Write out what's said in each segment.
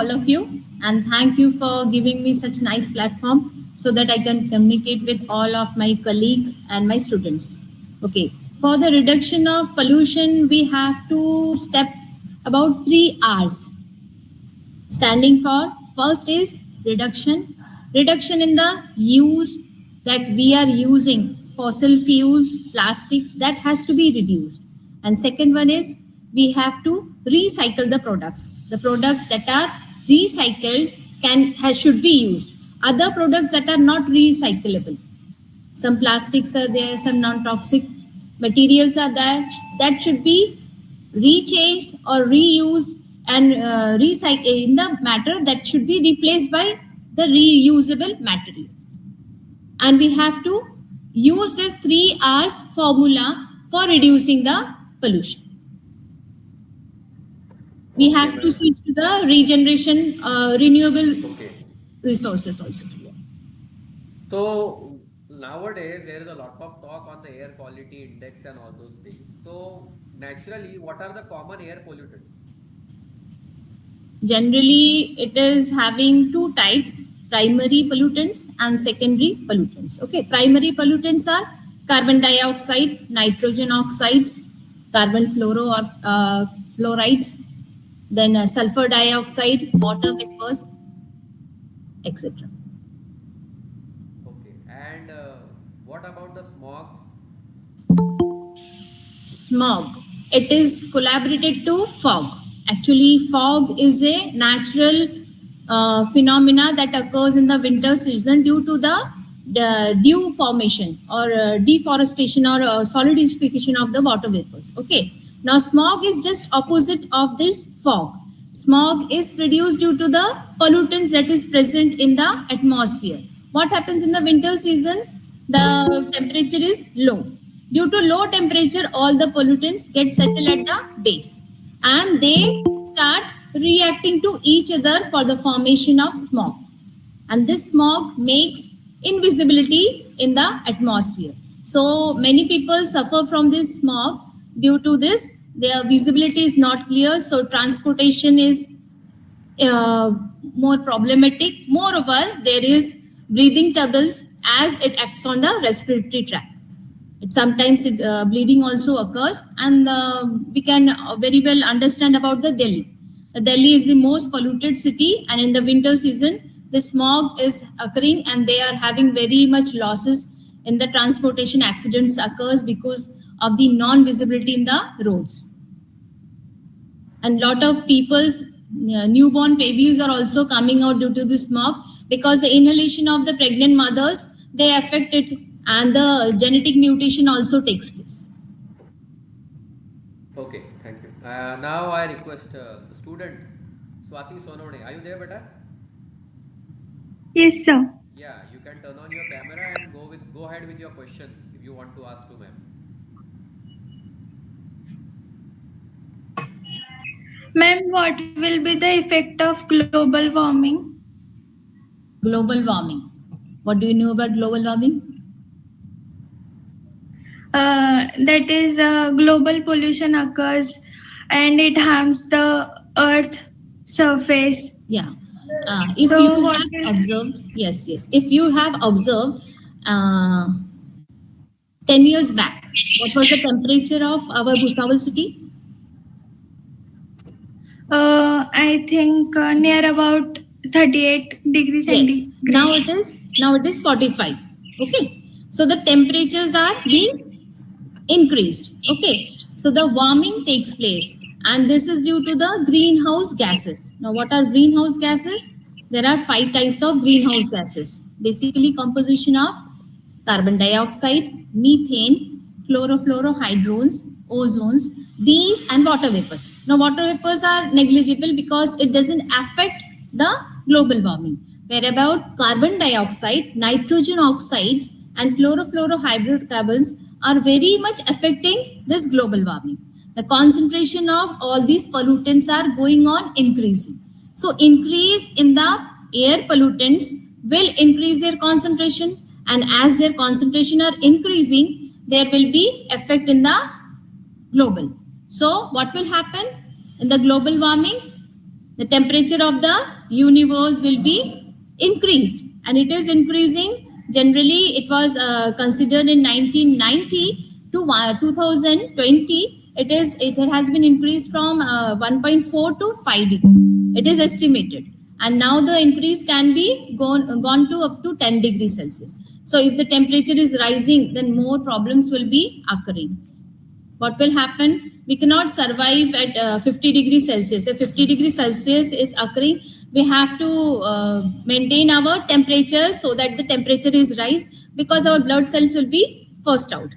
all of you, and thank you for giving me such nice platform so that I can communicate with all of my colleagues and my students. Okay, for the reduction of pollution, we have to step about 3 R's. Standing for first is reduction. Reduction in the use that we are using fossil fuels, plastics, that has to be reduced. And second one is we have to recycle the products. The products that are recycled should be used. Other products that are not recyclable. Some plastics are there, some non-toxic materials are there that should be rechanged or reused and recycled in the matter that should be replaced by the reusable material. And we have to use this 3R's formula for reducing the pollution. We have to switch to the regeneration, renewable resources also. So nowadays there is a lot of talk on the air quality index and all those things. So naturally, what are the common air pollutants? Generally, it is having two types: primary pollutants and secondary pollutants. Okay, primary pollutants are carbon dioxide, nitrogen oxides, carbon fluorides, then sulfur dioxide, water vapors, etc. Okay, and what about the smog? Smog. It is collaborated to fog. Actually, fog is a natural phenomena that occurs in the winter season due to the dew formation or deforestation or solidification of the water vapors. Okay. Now, smog is just opposite of this fog. Smog is produced due to the pollutants that is present in the atmosphere. What happens in the winter season? The temperature is low. Due to low temperature, all the pollutants get settled at the base and they start reacting to each other for the formation of smog. And this smog makes invisibility in the atmosphere. So many people suffer from this smog. Due to this, their visibility is not clear. So transportation is more problematic. Moreover, there is breathing troubles as it acts on the respiratory tract. Sometimes bleeding also occurs, and we can very well understand about the Delhi. Delhi is the most polluted city, and in the winter season, the smog is occurring, and they are having very much losses in the transportation. Accidents occurs because of the non-visibility in the roads. And lot of people's newborn babies are also coming out due to the smog because the inhalation of the pregnant mothers, they affect it, and the genetic mutation also takes place. Okay, thank you. Now I request the student Swati Sonone. Are you there, beta? Yes, sir. Yeah, you can turn on your camera and go ahead with your question if you want to ask to ma'am. Ma'am, what will be the effect of global warming? Global warming. What do you know about global warming? That is, global pollution occurs and it harms the earth surface. Yeah. If you have observed, yes. If you have observed 10 years back, what was the temperature of our Bhusawal city? I think near about 38 degrees centigrade. Yes. Now it is 45. Okay. So the temperatures are being increased. Okay. So the warming takes place, and this is due to the greenhouse gases. Now, what are greenhouse gases? There are 5 types of greenhouse gases. Basically, composition of carbon dioxide, methane, chlorofluorohydrons, ozones, these and water vapors. Now, water vapors are negligible because it doesn't affect the global warming. Where about carbon dioxide, nitrogen oxides, and chlorofluorocarbons are very much affecting this global warming. The concentration of all these pollutants are going on increasing. So increase in the air pollutants will increase their concentration, and as their concentration are increasing, there will be effect in the global. So what will happen in the global warming? the temperature of the universe will be increased, and it is increasing. Generally, it was considered in 1990 to 2020. It has been increased from 1.4 to 5 degree. It is estimated, and now the increase can be gone to up to 10 degrees Celsius. So if the temperature is rising, then more problems will be occurring. What will happen? We cannot survive at 50 degrees Celsius. If 50 degrees Celsius is occurring, we have to maintain our temperature so that the temperature is rise, because our blood cells will be first out.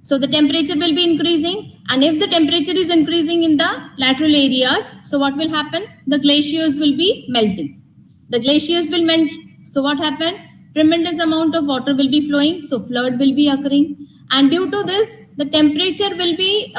So the temperature will be increasing, and if the temperature is increasing in the lateral areas, so what will happen? The glaciers will be melting. The glaciers will melt. So what happened? Tremendous amount of water will be flowing, so flood will be occurring, and due to this, the temperature will be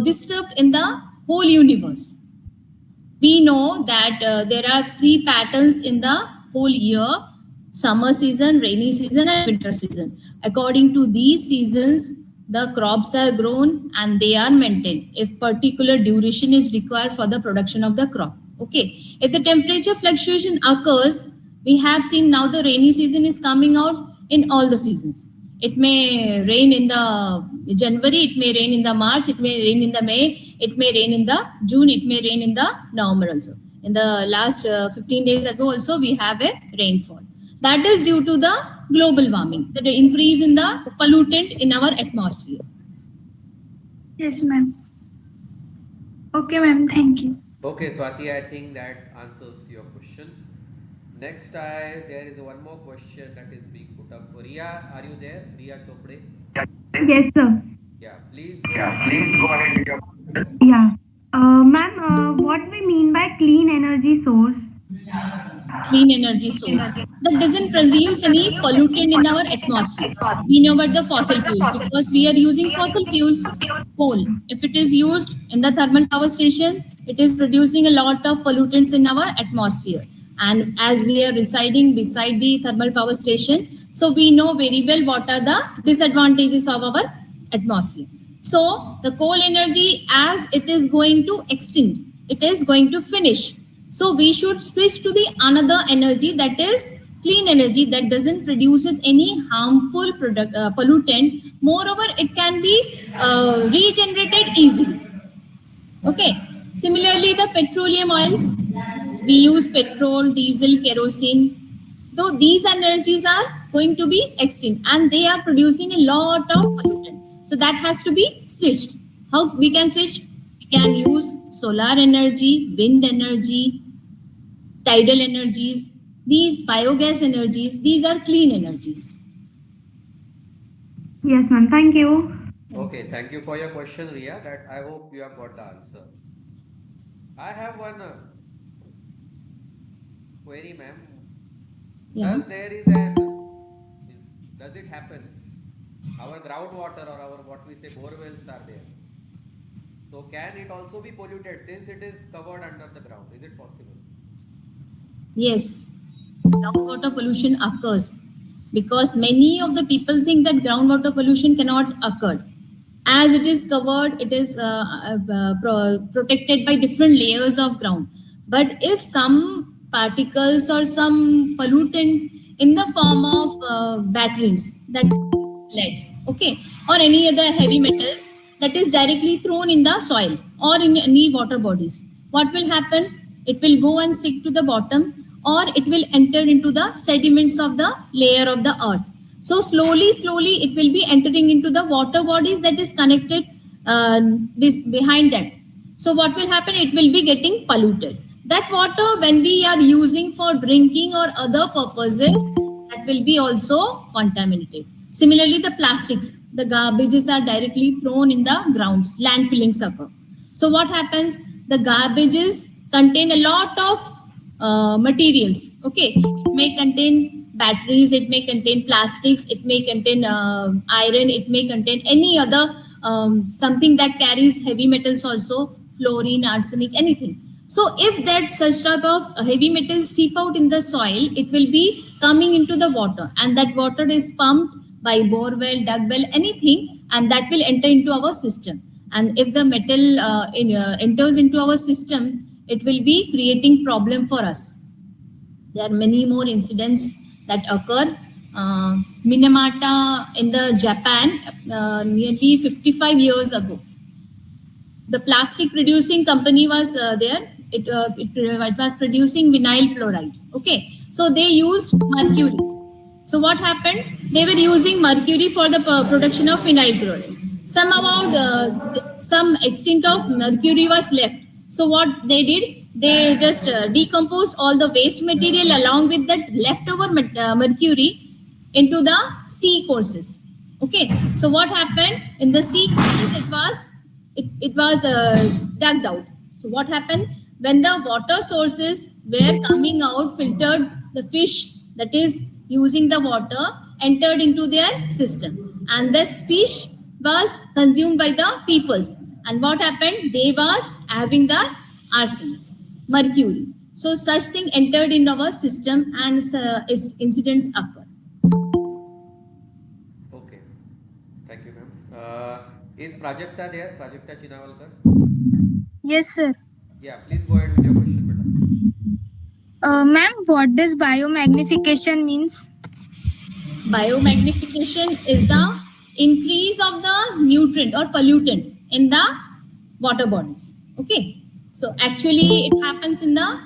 disturbed in the whole universe. We know that there are 3 patterns in the whole year: summer season, rainy season, and winter season. According to these seasons, the crops are grown and they are maintained if particular duration is required for the production of the crop. Okay, if the temperature fluctuation occurs, we have seen now the rainy season is coming out in all the seasons. It may rain in the January, it may rain in the March, it may rain in the May, it may rain in the June, it may rain in the November also. In the last 15 days ago also, we have a rainfall. That is due to the global warming, the increase in the pollutant in our atmosphere. Yes, ma'am. Okay, ma'am. Thank you. Okay, Swati, I think that answers your question. Next, there is one more question that is being put up. Ria, are you there? Ria Topre? Yes, sir. Yeah, please go ahead with your Yeah. Ma'am, what we mean by clean energy source? Clean energy source that doesn't produce any pollutant in our atmosphere. We know about the fossil fuels because we are using fossil fuels. Coal, if it is used in the thermal power station, it is producing a lot of pollutants in our atmosphere. And as we are residing beside the thermal power station, so we know very well what are the disadvantages of our atmosphere. So the coal energy, as it is going to extinct, it is going to finish. So we should switch to the another energy, that is clean energy, that doesn't produces any harmful pollutant. Moreover, it can be regenerated easily. Okay. Similarly, the petroleum oils, we use petrol, diesel, kerosene. Though these energies are going to be extinct and they are producing a lot of pollutant. So that has to be switched. How we can switch? We can use solar energy, wind energy, tidal energies, these biogas energies, these are clean energies. Yes, ma'am. Thank you. Okay, thank you for your question, Ria. That I hope you have got the answer. I have one query, ma'am. Yeah. Does it happens? Our groundwater or our what we say borewells are there. So can it also be polluted since it is covered under the ground? Is it possible? Yes, groundwater pollution occurs because many of the people think that groundwater pollution cannot occur. As it is covered, it is protected by different layers of ground. But if some particles or some pollutant in the form of batteries, that lead, okay, or any other heavy metals, that is directly thrown in the soil or in any water bodies, what will happen? It will go and sink to the bottom, or it will enter into the sediments of the layer of the earth. So slowly, it will be entering into the water bodies that is connected behind that. So what will happen? It will be getting polluted. That water, when we are using for drinking or other purposes, that will be also contaminated. Similarly, the plastics, the garbages are directly thrown in the grounds, landfilling occur. So what happens? The garbages contain a lot of materials. Okay, it may contain batteries, it may contain plastics, it may contain iron, it may contain any other something that carries heavy metals also, fluorine, arsenic, anything. So if that such type of heavy metals seep out in the soil, it will be coming into the water, and that water is pumped by bore well, dug well, anything, and that will enter into our system. And if the metal enters into our system, it will be creating problem for us. There are many more incidents that occur. Minamata in the Japan, nearly 55 years ago, the plastic producing company was there. It was producing vinyl chloride. Okay, so they used mercury. So what happened? They were using mercury for the production of vinyl chloride. Some extent of mercury was left. So what they did, they just decomposed all the waste material along with that leftover mercury into the sea courses. Okay, so what happened in the sea courses? It was dug out. So what happened when the water sources were coming out, filtered, the fish that is using the water entered into their system, and this fish was consumed by the peoples. And what happened? They was having the arsenic, mercury. So such thing entered in our system, and incidents occur. Okay. Thank you, ma'am. Is Prajakta there? Prajakta Chinavalkar? Yes, sir. Yeah, please go ahead with your question, beta. Ma'am, what does biomagnification means? Biomagnification is the increase of the nutrient or pollutant in the water bodies. Okay, so actually it happens in the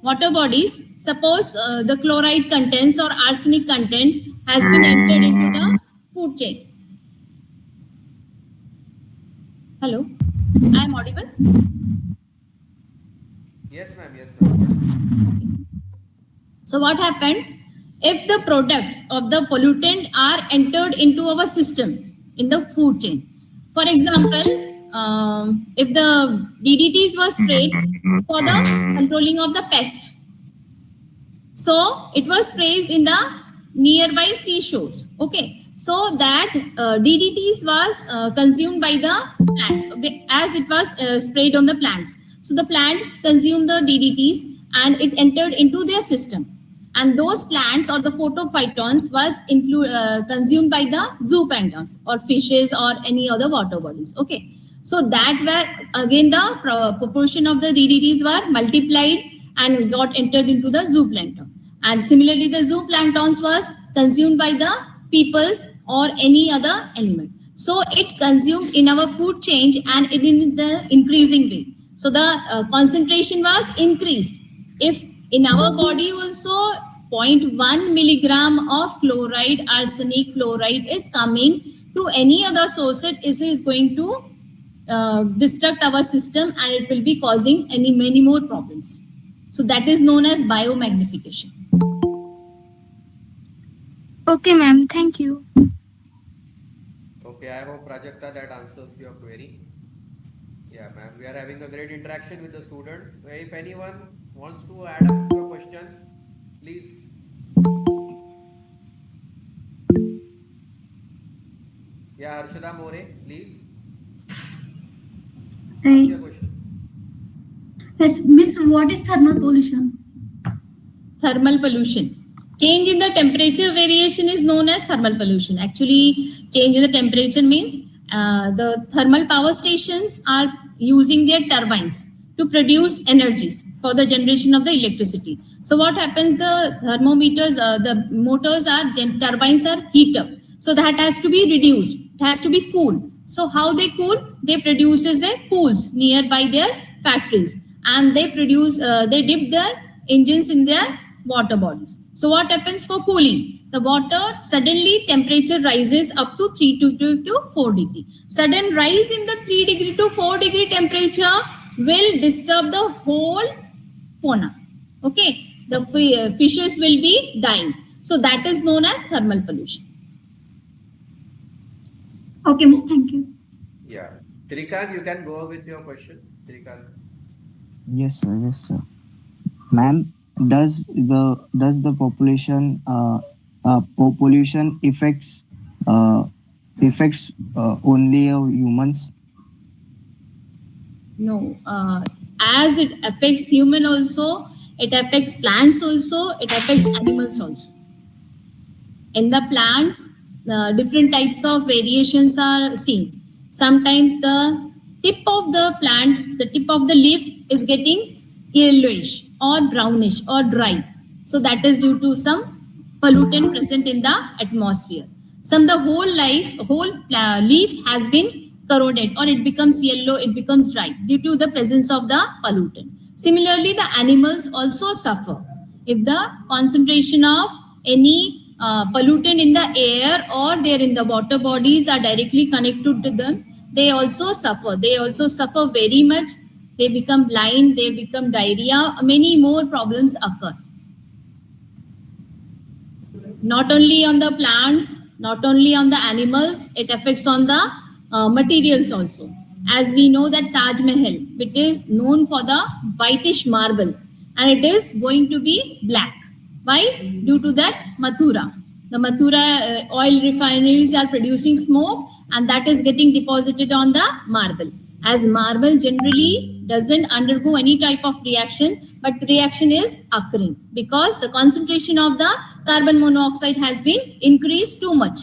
water bodies. Suppose the chloride contents or arsenic content has been entered into the food chain. Hello, I am audible? Yes, ma'am. Yes, ma'am. Okay. So what happened? If the product of the pollutant are entered into our system in the food chain, for example, if the DDTs were sprayed for the controlling of the pest, so it was sprayed in the nearby seashores. Okay, so that DDTs was consumed by the plants as it was sprayed on the plants. So the plant consumed the DDTs and it entered into their system. And those plants or the photophytons was consumed by the zooplanktons or fishes or any other water bodies. Okay, so that where again the proportion of the DDTs were multiplied and got entered into the zooplankton. And similarly, the zooplanktons was consumed by the peoples or any other element. So it consumed in our food chain and it in the increasing way. So the concentration was increased. If in our body also 0.1 milligram of chloride, arsenic chloride is coming through any other source, it is going to destruct our system and it will be causing many more problems. So that is known as biomagnification. Okay, ma'am. Thank you. Okay, I hope Prajakta that answers your query. Yeah, ma'am. We are having a great interaction with the students. If anyone wants to add up to a question, please. Yeah, Harshada More, please. Ask your question. Yes, Miss, what is thermal pollution? Thermal pollution. Change in the temperature variation is known as thermal pollution. Actually, change in the temperature means the thermal power stations are using their turbines to produce energies for the generation of the electricity. So what happens? The thermometers, the motors are, turbines are heat up. So that has to be reduced. It has to be cooled. So how they cool? They produces a pools nearby their factories, and they produce, they dip their engines in their water bodies. So what happens for cooling? The water suddenly temperature rises up to 3 to 4 degree. Sudden rise in the 3 degree to 4 degree temperature will disturb the whole fauna. Okay, the fishes will be dying. So that is known as thermal pollution. Okay, Miss, thank you. Yeah. Srikant, you can go with your question. Srikant. Yes, sir. Yes, sir. Ma'am, does the population pollution affects only humans? No, as it affects human also, it affects plants also, it affects animals also. In the plants, different types of variations are seen. Sometimes the tip of the plant, the tip of the leaf is getting yellowish or brownish or dry. So that is due to some pollutant present in the atmosphere. Some the whole leaf has been corroded or it becomes yellow, it becomes dry due to the presence of the pollutant. Similarly, the animals also suffer. If the concentration of any pollutant in the air or there in the water bodies are directly connected to them, they also suffer. They also suffer very much. They become blind, they become diarrhea, many more problems occur. Not only on the plants, not only on the animals, it affects on the materials also. As we know that Taj Mahal, it is known for the whitish marble and it is going to be black. Why? Due to that Mathura. The Mathura oil refineries are producing smoke and that is getting deposited on the marble. As marble generally doesn't undergo any type of reaction, but the reaction is occurring because the concentration of the carbon monoxide has been increased too much.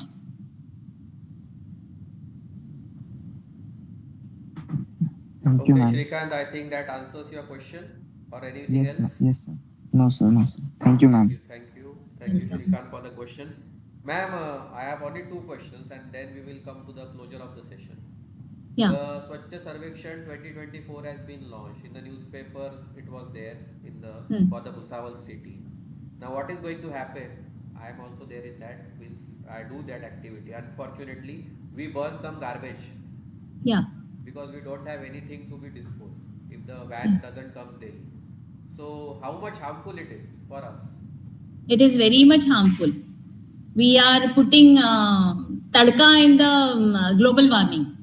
Thank you, Okay, ma'am. Shrikant, I think that answers your question or anything Yes, else? yes, sir. No, sir. No, sir. Thank you, ma'am. Thank you, Shrikant, for the question. Ma'am, I have only two questions and then we will come to the closure of the session. Yeah. The Swachh Sarvekshan 2024 has been launched. In the newspaper, it was there in the for the Bhusawal city. Now, what is going to happen? I am also there in that. Means I do that activity. Unfortunately, we burn some garbage. Yeah. Because we don't have anything to be disposed if the van doesn't comes daily. So, how much harmful it is for us? It is very much harmful. We are putting tadka in the global warming.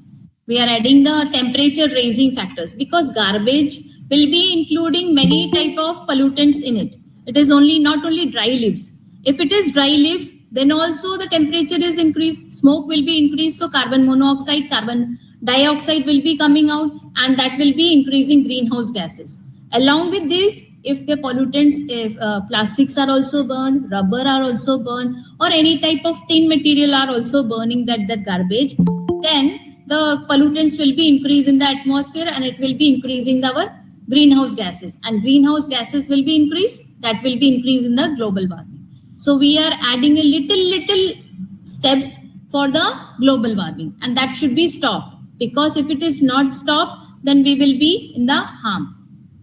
We are adding the temperature raising factors because garbage will be including many type of pollutants in it. It is only not only dry leaves. If it is dry leaves, then also the temperature is increased, smoke will be increased, so carbon monoxide, carbon dioxide will be coming out and that will be increasing greenhouse gases. Along with this, if the pollutants, if plastics are also burned, rubber are also burned, or any type of tin material are also burning that garbage, then the pollutants will be increased in the atmosphere and it will be increasing our greenhouse gases. And greenhouse gases will be increased, that will be increased in the global warming. So we are adding a little steps for the global warming and that should be stopped, because if it is not stopped, then we will be in the harm.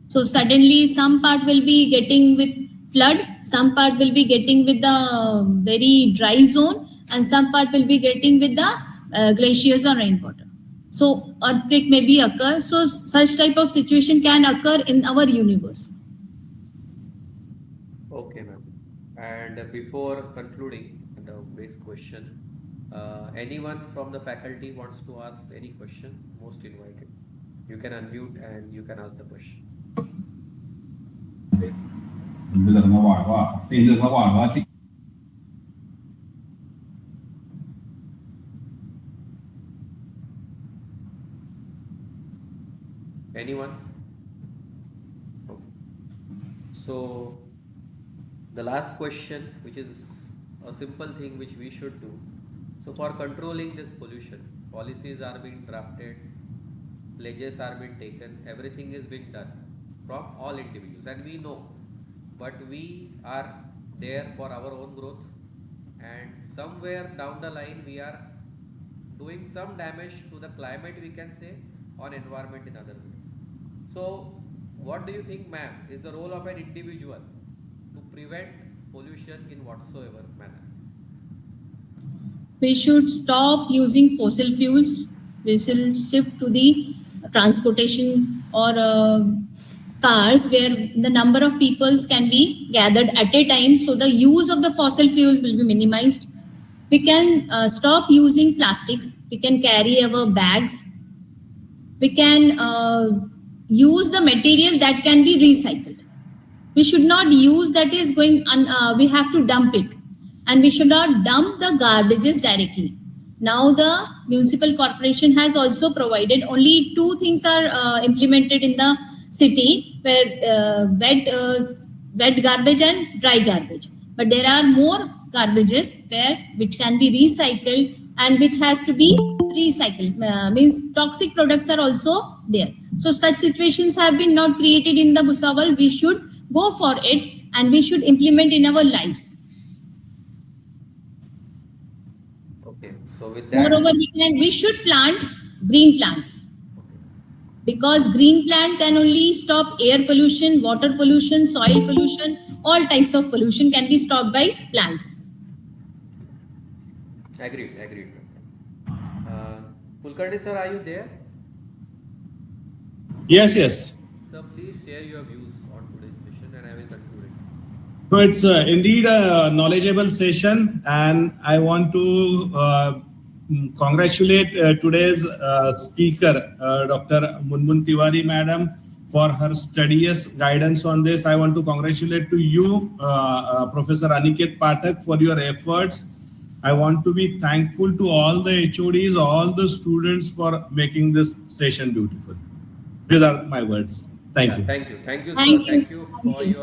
So suddenly some part will be getting with flood, some part will be getting with the very dry zone, and some part will be getting with the glaciers or rainwater. So earthquake may be occur. So such type of situation can occur in our universe. Okay, ma'am. And before concluding the base question, anyone from the faculty wants to ask any question? Most invited. You can unmute and you can ask the question. Anyone? Okay. So the last question, which is a simple thing which we should do. So for controlling this pollution, policies are being drafted, pledges are being taken, everything is being done from all individuals, and we know, but we are there for our own growth, and somewhere down the line we are doing some damage to the climate, we can say, on environment in other ways. So what do you think, ma'am, is the role of an individual to prevent pollution in whatsoever manner? We should stop using fossil fuels. We should shift to the transportation or cars where the number of peoples can be gathered at a time, so the use of the fossil fuels will be minimized. We can stop using plastics. We can carry our bags. We can use the material that can be recycled. We should not use that is going, we have to dump it. And we should not dump the garbages directly. Now the municipal corporation has also provided, only two things are implemented in the city, where wet garbage and dry garbage. But there are more garbages which can be recycled and which has to be recycle, means toxic products are also there. So such situations have been not created in the Bhusawal. We should go for it and we should implement in our lives. Okay, so with that, Moreover, we should plant green plants, because green plant can only stop air pollution, water pollution, soil pollution, all types of pollution can be stopped by plants. agreed. Kulkarni sir, are you there? Yes, yes. Sir, please share your views on today's session and I will conclude it. No, it's indeed a knowledgeable session, and I want to congratulate today's speaker, Dr. Munmun Tiwari madam, for her studious guidance on this. I want to congratulate to you, Professor Aniket Pathak, for your efforts. I want to be thankful to all the HODs, all the students for making this session beautiful. These are my words. Thank you. Thank you, sir. Thank you. Thank you for your